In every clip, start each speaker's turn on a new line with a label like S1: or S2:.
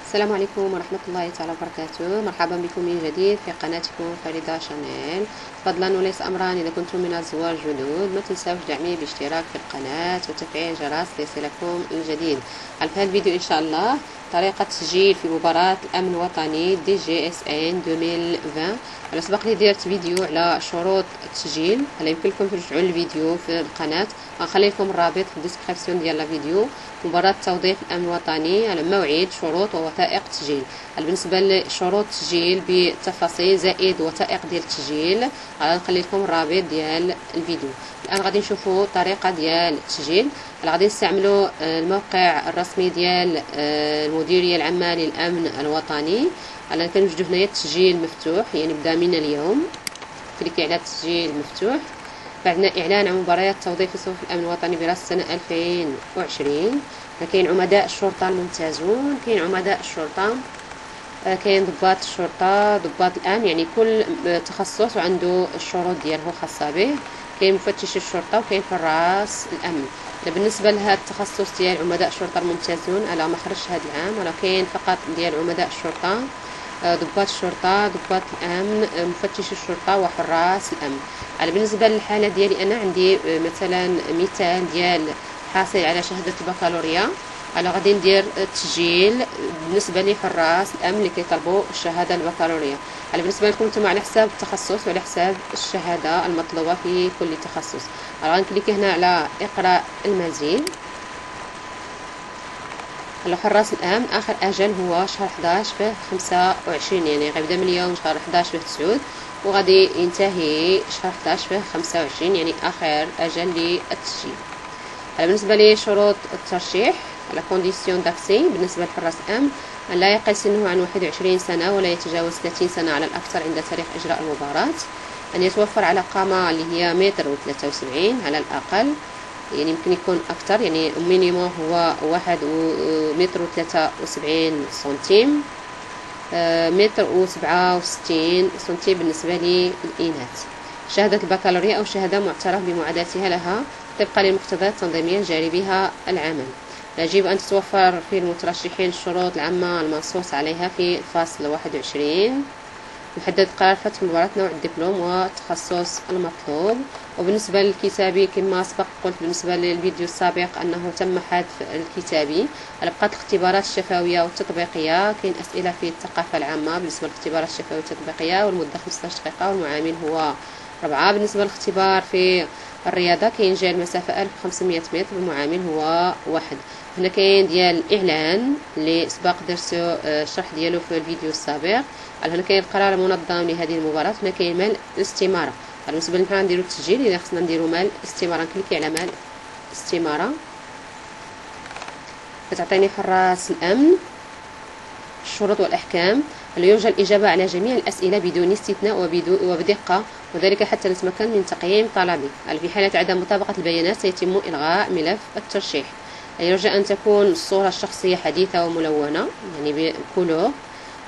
S1: السلام عليكم ورحمة الله تعالى وبركاته. مرحبا بكم من جديد في قناتكم فريدة شانيل. فضلا وليس أمرا، إذا كنتم من الزوار الجدد ما تنسوش دعمي باشتراك في القناة وتفعيل الجرس ليصلكم الجديد. في هذا الفيديو إن شاء الله طريقة تسجيل في مباراة الأمن الوطني دي جي اس ان 2020. على سبق لي درت فيديو على شروط التسجيل، هلا يمكن لكم ترجعوا للفيديو في القناة، غنخلي لكم الرابط في الديسكريبسيون ديال الفيديو. مباراة توظيف الأمن الوطني على موعد، شروط ووثائق التسجيل. بالنسبة لشروط التسجيل بالتفاصيل زائد وثائق ديال التسجيل غنخلي لكم الرابط ديال الفيديو. الآن غادي نشوفوا الطريقة ديال التسجيل. غادي نستعملوا الموقع الرسمي ديال المديرية العامة للأمن الوطني. كنوجدوا هنايا التسجيل مفتوح، يعني بدا من اليوم. كليكي على التسجيل مفتوح. بعدنا إعلان عن مباريات توظيف صفوف الأمن الوطني برأس السنة 2020. كاين عمداء الشرطة الممتازون، كاين عمداء الشرطة، كاين ضباط الشرطة، ضباط الأمن، يعني كل تخصص وعنده الشروط ديالو خاصة به. كاين مفتش الشرطة وكاين حراس الأمن. بالنسبة لهذا التخصص ديال عمداء الشرطة الممتازون على ما خرجش هذا العام، ولكن فقط ديال عمداء الشرطة، ضباط الشرطة، ضباط الأمن، مفتش الشرطة وحراس الأمن. بالنسبة للحالة ديالي أنا عندي مثلا مثال ديال حاصل على شهادة البكالوريا، غادي ندير التسجيل بالنسبة لحراس الأمن اللي كيطلبوا الشهادة البكالوريا. بالنسبة لكم نتوما على حساب التخصص وعلى حساب الشهادة المطلوبة في كل تخصص. غنكليكي هنا على اقرأ المزيد. حراس الأمن آخر أجل هو شهر 11 في 25، يعني غيبدا من اليوم شهر 11 في 9 وغادي ينتهي شهر 11 في 25، يعني آخر أجل للتسجيل. بالنسبة لشروط الترشيح على كونديسيون داكسي، بالنسبة لحراس الأمن أن لا يقل سنه عن 21 سنة ولا يتجاوز 30 سنة على الأكثر عند تاريخ إجراء المباراة. أن يتوفر على قامة اللي هي 1.73 متر على الأقل، يعني يمكن يكون أكثر، يعني مينيموم هو 1.73 سنتيم، 1.67 سنتيم بالنسبة للإناث. شهادة البكالوريا أو شهادة معترف بمعاداتها لها طبقا للمقتضيات التنظيمية الجاري بها العمل. يجب أن تتوفر في المترشحين الشروط العامة المنصوص عليها في الفصل 21. محدد قرار فتح مباراة، نوع الدبلوم والتخصص المطلوب. وبالنسبة للكتابي كما سبق قلت بالنسبة للفيديو السابق أنه تم حذف الكتابي. بقات الاختبارات الشفوية والتطبيقية، كاين أسئلة في الثقافة العامة بالنسبة للاختبارات الشفوية والتطبيقية، والمدة 15 دقيقة، والمعامل هو 4. بالنسبة للاختبار في الرياضة كاين جري المسافة 1500 متر، والمعامل هو 1. هنا كاين ديال الإعلان اللي سبق درتو الشرح ديالو في الفيديو السابق. هنا كاين القرار المنظم لهذه المباراة. هنا كاين مال الاستمارة. بالنسبة لنا نديرو التسجيل، إذا خصنا نديرو مال الاستمارة نكليكي على مال الاستمارة. كتعطيني حراس الأمن الشروط والأحكام. يرجى الإجابة على جميع الأسئلة بدون استثناء وبدقة، وذلك حتى نتمكن من تقييم طلبي. في حالة عدم مطابقة البيانات سيتم إلغاء ملف الترشيح. يرجى أن تكون الصورة الشخصية حديثة وملونة، يعني بكولور.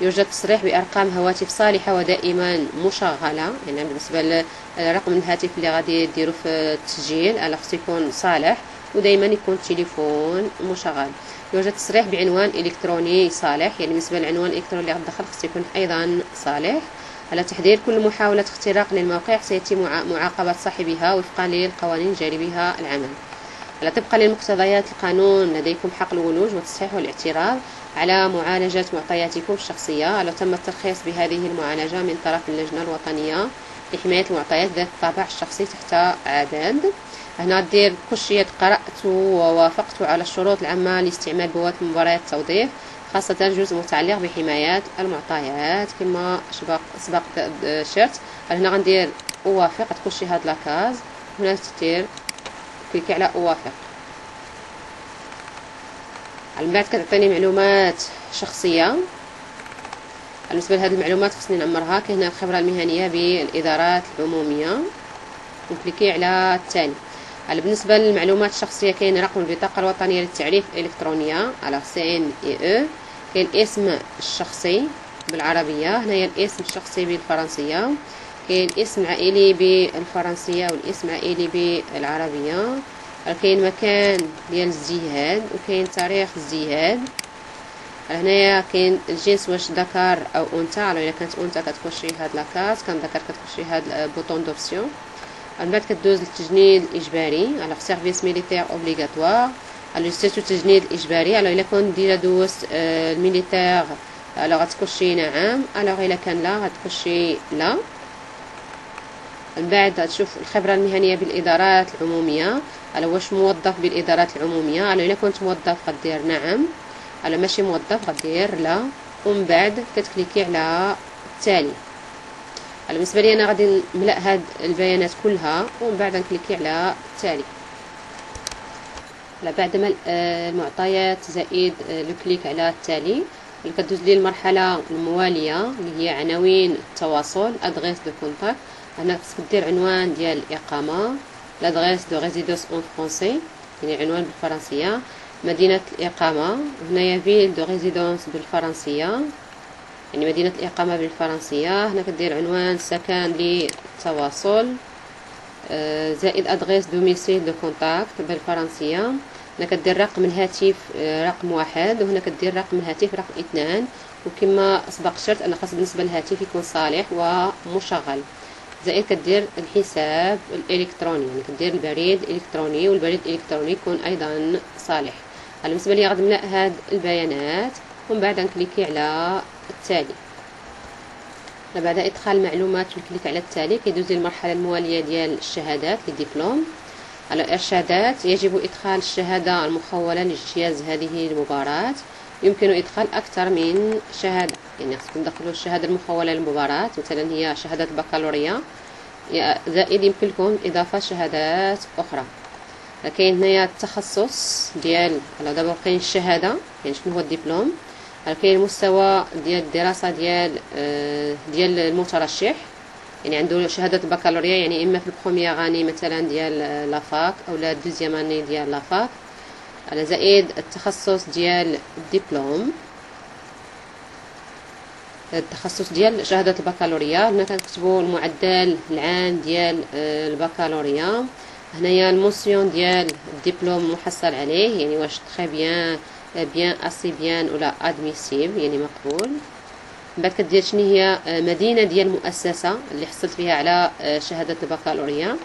S1: يوجد تصريح بأرقام هواتف صالحة ودائما مشغلة، يعني بالنسبة لرقم الهاتف اللي غادي ديرو في التسجيل خصو يكون صالح ودائما يكون التليفون مشغل. يوجد تصريح بعنوان إلكتروني صالح، يعني بالنسبة للعنوان الإلكتروني اللي غتدخل خصو يكون أيضا صالح. على تحذير كل محاولة اختراق للموقع سيتم معاقبة صاحبها وفقا للقوانين الجاري بها العمل. طبقا لمقتضيات القانون لديكم حق الولوج والتصحيح والاعتراض على معالجة معطياتكم الشخصية. تم الترخيص بهذه المعالجة من طرف اللجنة الوطنية لحماية المعطيات ذات الطابع الشخصي تحت عدد. هنا دير كل شيء قرأت ووافقت على الشروط العامة لاستعمال بوابة مباريات التوظيف، خاصة الجزء المتعلق بحماية المعطيات كما سبق شرت. هنا غندير أوافق كل شيء هاد لاكاز. هنا تدير كليكي على أوافق. من بعد كتعطيني معلومات شخصية. بالنسبة لهذه المعلومات خصني نعمرها. كاين هنا الخبرة المهنية بالإدارات العمومية، نكليكي على التالي. بالنسبة للمعلومات الشخصية كاين رقم البطاقة الوطنية للتعريف الإلكترونية على CNIE. كاين الاسم الشخصي بالعربية، هنايا الاسم الشخصي بالفرنسية، كاين اسم عائلي بالفرنسية والاسم عائلي بالعربية. كاين مكان ديال الازدياد وكاين تاريخ الازدياد. هنايا كاين الجنس واش ذكر او انثى. الا كانت انثى كتخشي هاد لاكاس، كان ذكر كتخشي هاد بوطون دوبسيون. من بعد كدوز للتجنيد الاجباري على سيرفيس ميليتير اوبليغاتوار. على ستاتيو التجنيد الاجباري، على الا كنت ديجا دوزت الميليتير غتخشي نعم، الا كان لا غتخشي لا. من بعد غتشوف الخبره المهنيه بالادارات العموميه، على واش موظف بالادارات العموميه. على الا كنت موظف غدير نعم، على ماشي موظف غدير لا. ومن بعد كتكليكي على التالي. بالنسبه لي انا غادي نملا هاد البيانات كلها ومن بعد نكليكي على التالي. بعد ما المعطيات زائد لو كليك على التالي، كدوز لي المرحله المواليه اللي هي عناوين التواصل، ادغيس دو كونتاكت. هنا خصك دير عنوان ديال الاقامه، لادغيس دو ريزيدونس اون فرونسي يعني عنوان بالفرنسيه، مدينه الاقامه. هنايا فيل دو ريزيدونس بالفرنسيه يعني مدينه الاقامه بالفرنسيه. هنا كدير عنوان سكن للتواصل زائد ادغيس دوميسيل دو كونتاكت بالفرنسيه. هنا كدير رقم الهاتف رقم 1، وهنا كدير رقم الهاتف رقم 2. وكما سبق شرط ان خاص بالنسبه للهاتف يكون صالح ومشغل. زائد كدير الحساب الالكتروني يعني كدير البريد الالكتروني، والبريد الالكتروني يكون ايضا صالح. بالنسبه لي غادي نملا هاد البيانات ومن بعد نكليكي على التالي. بعد ادخال المعلومات ونكليك على التالي كيدوز لي المرحله المواليه ديال الشهادات لي ديبلوم. على الارشادات، يجب ادخال الشهاده المخوله لاجتياز هذه المباراه. يمكن ادخال اكثر من شهاده يعني خصكم تدخلوا الشهاده المخوله للمباراه، مثلا هي شهاده البكالوريا، زائد يمكن لكم اضافه شهادات اخرى. كاين هنايا التخصص ديال دابا كاين الشهاده يعني شنو هو الدبلوم. كاين المستوى ديال الدراسه ديال المترشح يعني عنده شهاده البكالوريا يعني اما في البروميير غاني مثلا ديال لافاك او لا دوزيام اني ديال لافاك. على زائد التخصص ديال الدبلوم، التخصص ديال شهاده البكالوريا. هنا كنكتبوا المعدل العام ديال البكالوريا. هنايا الموسيون ديال الدبلوم المحصل عليه يعني واش تري بيان اسي بيان ولا ادميسيب يعني مقبول. من بعد كدير شنو هي مدينه ديال المؤسسه اللي حصلت فيها على شهاده البكالوريا.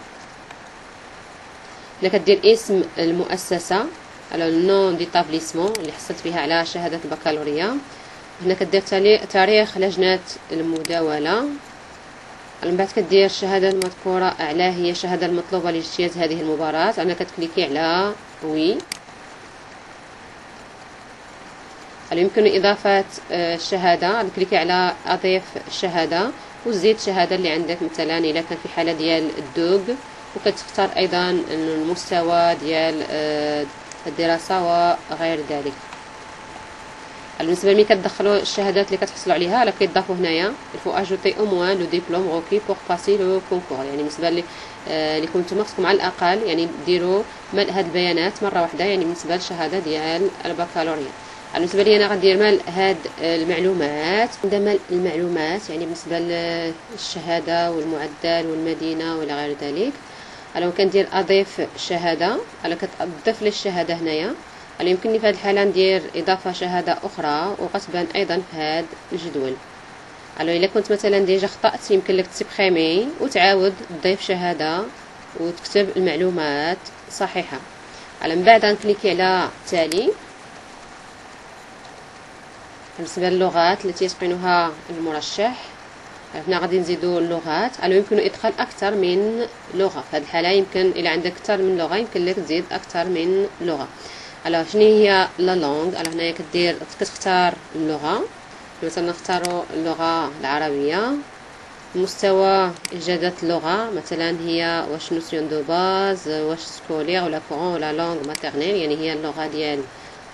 S1: هنا كدير اسم المؤسسه على النون ديتابليسمون اللي حصلت فيها على شهاده البكالوريا. هنا كدير تاريخ لجنه المداوله. من بعد كدير الشهاده المذكوره اعلاه هي الشهاده المطلوبه لاجتياز هذه المباراه. انا كتكليكي على وي. يمكن اضافه الشهاده، نكليكي على اضيف الشهاده وزيد الشهاده اللي عندك مثلا الا كان في حاله ديال الدوغ، وكتختار ايضا المستوى ديال الدراسه وغير ذلك. بالنسبه لملي كتدخلوا الشهادات اللي كتحصلوا عليها راه كيضافوا هنايا الفو اجوتي او موان لو ديبلوم روكي بور باسي لو كونكور يعني بالنسبه لكم نتوما خصكم على الاقل يعني ديروا ملء هاد البيانات مره واحده يعني بالنسبه للشهاده ديال البكالوريا. بالنسبه لي انا غندير ملء هاد المعلومات. عندما ملء المعلومات يعني بالنسبه للشهاده والمعدل والمدينه والى غير ذلك، انا كندير اضيف شهاده. انا كتضيف لي الشهاده هنايا. يمكنني في هذه الحاله ندير اضافه شهاده اخرى وغتبان ايضا في هذا الجدول. الا كنت مثلا ديجا خطأت يمكن لك تسبريمي وتعاود تضيف شهاده وتكتب المعلومات صحيحه. من بعد نكليكي على التالي. بالنسبه للغات التي يتقنها المرشح، هنا غادي نزيدوا اللغات. يمكن ادخال اكثر من لغه. في هذه الحاله يمكن الى عندك اكثر من لغه يمكن لك تزيد اكثر من لغه. شنو هي لا لونغ؟ هنايا كتختار اللغه، مثلا نختاروا اللغه العربيه. مستوى اجادات اللغه مثلا هي واش نوسيون دو باز، واش سكولير ولا كورون ولا لونغ ماتيرنيل يعني هي اللغه ديال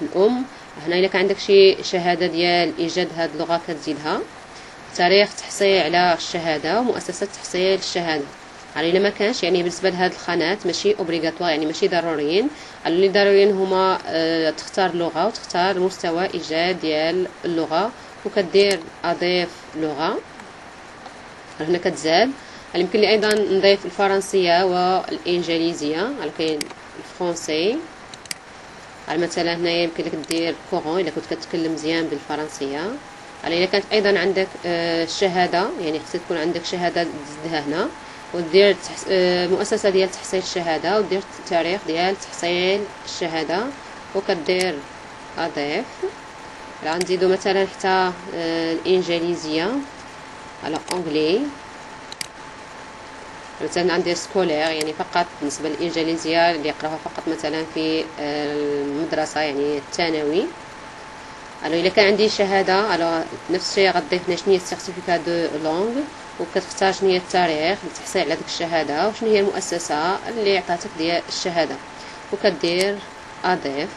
S1: الام. هنا الا كان عندك شي شهاده ديال ايجاد هاد اللغه كتزيدها. تاريخ تحصيل على الشهاده ومؤسسه تحصيل الشهاده. الا ما كانش يعني بالنسبه لهاد الخانات ماشي اوبليغاتوار يعني ماشي ضروريين. اللي ضروريين هما تختار لغه وتختار مستوى ايجاد ديال اللغه وكدير اضيف لغه. هنا كتزاد. يمكن لي ايضا نضيف الفرنسيه والانجليزيه. كاين الفرنسي مثلا هنايا يمكن لك دير كورون الا كنت كتكلم مزيان بالفرنسيه. الا كانت ايضا عندك الشهاده، يعني خصك تكون عندك شهاده تزدها هنا، ودير مؤسسه ديال تحصيل الشهاده، ودير التاريخ ديال تحصيل الشهاده، وكدير اضيف. غنزيدو مثلا حتى الانجليزيه على اونغلي. مثلا عندي سكولير يعني فقط بالنسبه للانجليزيه اللي يقراها فقط مثلا في المدرسه يعني الثانوي. الا كان عندي شهاده نفس الشيء غضيف هنا شنو هي السيرتيفيكا دو لونغ، وكتختار شنو هي التاريخ للتحصيل على ديك الشهاده، وشنو هي المؤسسه اللي عطاتك ديال الشهاده، وكدير اضيف.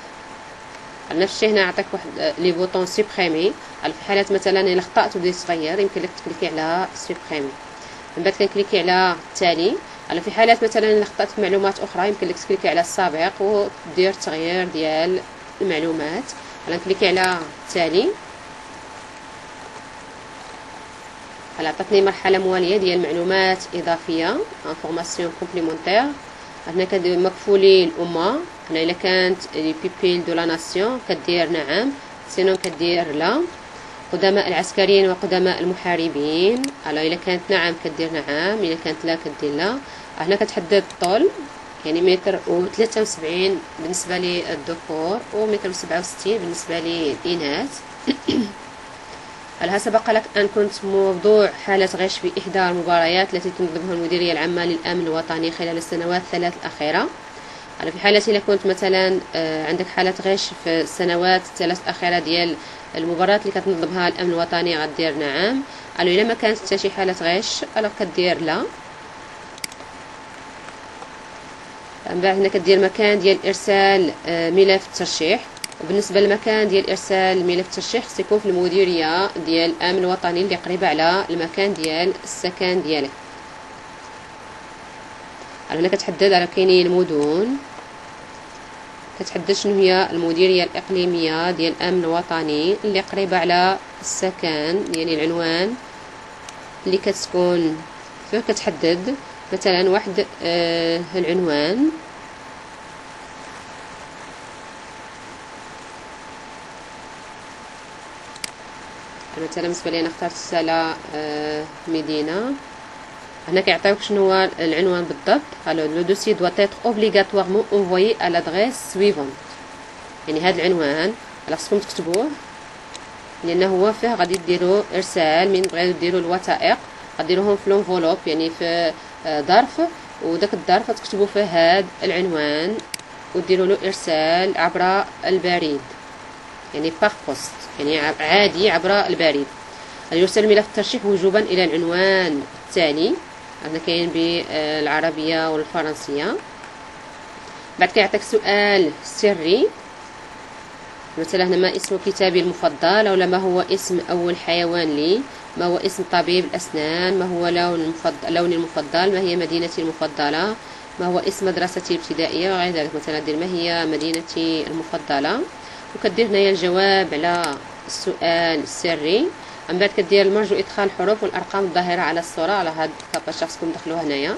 S1: نفس الشيء هنا عطاك واحد لي بوطون سوبريمي. في حالات مثلا الا خطات وبديت تغير يمكن لك تكليكي على سوبريمي، من بعد كنكليكي على التالي. في حالات مثلا الا خطات في معلومات اخرى يمكن لك تكليكي على السابق ودير تغيير ديال المعلومات. نكليكي على التالي. عطاتني مرحله مواليه ديال معلومات اضافيه انفورماسيون كومبليمونتير. هنا كدير مكفولي الامه. هنا الا كانت لي بيبيل دو لا ناسيون كدير نعم، سينون كدير لا. قدماء العسكريين وقدماء المحاربين، الا كانت نعم كدير نعم، الا كانت لا كدير لا. هنا كتحدد الطول، يعني متر و73 بالنسبه للذكور ومتر و67 بالنسبه للاناث. هل سبق لك أن كنت موضوع حالة غش في إحدى المباريات التي تنظمها المديرية العامة للأمن الوطني خلال السنوات الثلاث الأخيرة؟ في حالة إذا كنت مثلا عندك حالة غش في السنوات الثلاث الأخيرة ديال المباراة اللي كتنظمها الأمن الوطني غدير نعم. إلا ما كانت حتى شي حالة غش كدير لا. من بعد هنا كدير مكان ديال إرسال ملف الترشيح. وبالنسبه للمكان ديال ارسال ملف الترشيح خص يكون في المديريه ديال الامن الوطني اللي قريبه على المكان ديال السكن ديالك. هنا كتحدد على كاينين المدن، كتحدد شنو هي المديريه الاقليميه ديال الامن الوطني اللي قريبه على السكن، يعني العنوان اللي كتكون فيه. كتحدد مثلا واحد العنوان، مثلا بالنسبه لي انا اخترت سلا مدينه. هنا كيعطيوك شنو هو العنوان بالضبط. لو دوسي دو être obligatoirement envoyé à l'adresse suivante، يعني هذا العنوان خصكم تكتبوه، لانه هو فيه غادي ديروا ارسال من بغيتو ديروا الوثائق غديروهم في لونفولوب، يعني في ظرف، وداك الظرف تكتبوا فيه هذا العنوان وديروا له ارسال عبر البريد، يعني باغ بوست، يعني عادي عبر البريد. يرسل ملف الترشيح وجوبا الى العنوان التالي. هنا كاين بالعربيه والفرنسيه. بعد كيعطيك سؤال سري، مثلا هنا ما اسم كتابي المفضل، او ما هو اسم اول حيوان لي، ما هو اسم طبيب الاسنان، ما هو لوني المفضل، ما هي مدينتي المفضله، ما هو اسم مدرستي الابتدائيه وغير ذلك. مثلا دير ما هي مدينتي المفضله، وكدير هنايا الجواب على السؤال السري. من بعد كدير مرجو ادخال الحروف والارقام الظاهره على الصوره. على هاد الكاباج خصكم تدخلوها هنايا.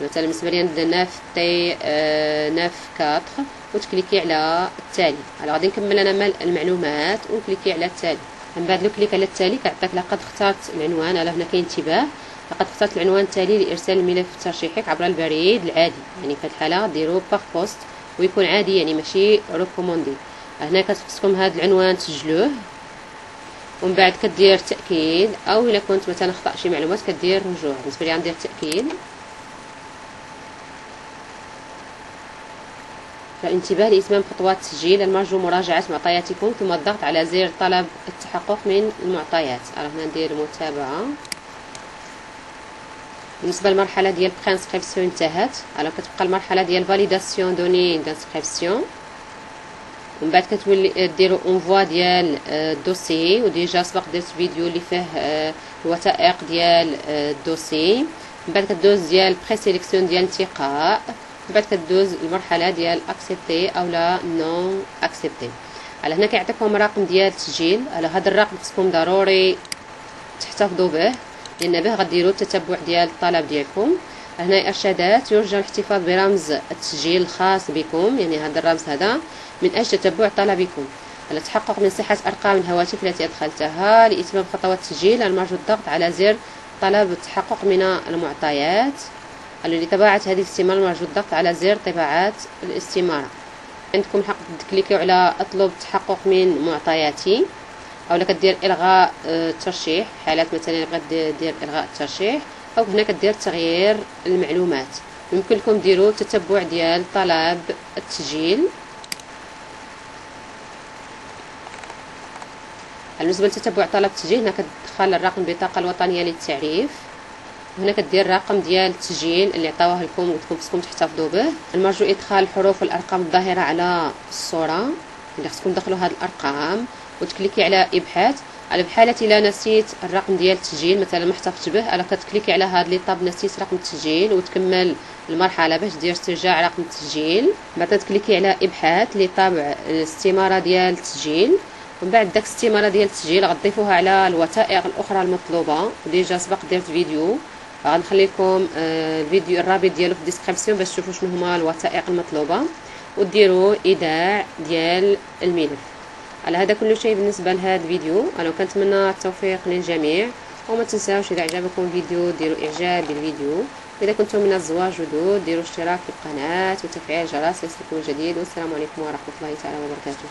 S1: مثلا بالنسبه لي ندير 9 تي 9 4 وتكليكي على التالي. غادي نكمل انا المعلومات ونكليكي على التالي. من بعد لو كليك على التالي كيعطيك لقد اخترت العنوان. هنا كاين انتباه، لقد اخترت العنوان التالي لارسال الملف ترشيحك عبر البريد العادي، يعني في الحاله ديروا باغ بوست ويكون عادي، يعني ماشي ريكوموندي. هنا كتخصكم هذا العنوان تسجلوه، ومن بعد كدير تاكيد، او الا كنت مثلا خطا شي معلومات كدير رجوع. بالنسبه لي غندير تاكيد. فانتباه لإتمام خطوات التسجيل، المرجو مراجعة معطياتكم ثم الضغط على زر طلب التحقق من المعطيات. هنا ندير متابعة. بالنسبة للمرحلة ديال برينسكريبسيون انتهت. كتبقى المرحلة ديال فاليداسيون دوني دانسكريبسيون، ومن بعد كتولي ديروا اونفوا ديال الدوسي. وديجا سبق درت فيديو اللي فيه الوثائق ديال الدوسي. من بعد كدوز ديال بري سيليكسيون ديال الانتقاء. من بعد كدوز المرحله ديال اكسبتي او لا نون اكسبتي. هنا كيعطيكم رقم ديال التسجيل. هذا الرقم خصكم ضروري تحتفظوا به، لان به غديروا التتبع ديال الطلب ديالكم. هنا ارشادات: يرجى الاحتفاظ برمز التسجيل الخاص بكم، يعني هذا الرمز هذا من أجل تتبع طلبكم. للتحقق من صحة أرقام الهواتف التي أدخلتها لإتمام خطوات التسجيل، المرجو الضغط على زر طلب التحقق من المعطيات. لطباعة هذه الاستمارة المرجو الضغط على زر طباعة الاستمارة. عندكم الحق تكليكيو على اطلب التحقق من معطياتي، اولا كدير الغاء الترشيح، حالات مثلا بغات دير الغاء الترشيح، او هنا كدير تغيير المعلومات. يمكن لكم ديروا تتبع ديال طلب التسجيل. بالنسبه لتتبع طلب التسجيل، هنا كتدخل الرقم البطاقه الوطنيه للتعريف، وهنا كدير الرقم ديال التسجيل اللي عطاوه لكم وقلتلكم خصكم تحتفظوا به. المرجو ادخال الحروف والارقام الظاهره على الصوره، اللي خصكم تدخلوا هذه الارقام وتكليكي على ابحاث. على بحالة الا نسيت الرقم ديال التسجيل، مثلا ما احتفظتش به، الا كتكليكي على هذا لي طاب نسيت رقم التسجيل وتكمل المرحله باش دير استرجاع رقم التسجيل. بعد تكليكي على ابحاث لي طابع الاستماره ديال التسجيل، ومن بعد داك الاستماره ديال التسجيل غتضيفوها على الوثائق الاخرى المطلوبه. وديجا سبق درت فيديو، غنخلي لكم الفيديو الرابط ديالو في الديسكريبسيون باش تشوفوا شنو هما الوثائق المطلوبه وديروا ايداع ديال الملف. على هذا كل شيء بالنسبه لهذا الفيديو. انا كنتمنى التوفيق للجميع، وما تنساوش اذا عجبكم الفيديو ديروا اعجاب بالفيديو، واذا كنتم من الزوار جدد ديروا اشتراك في القناه وتفعيل الجرس ليصلكم الجديد. والسلام عليكم ورحمه الله تعالى وبركاته.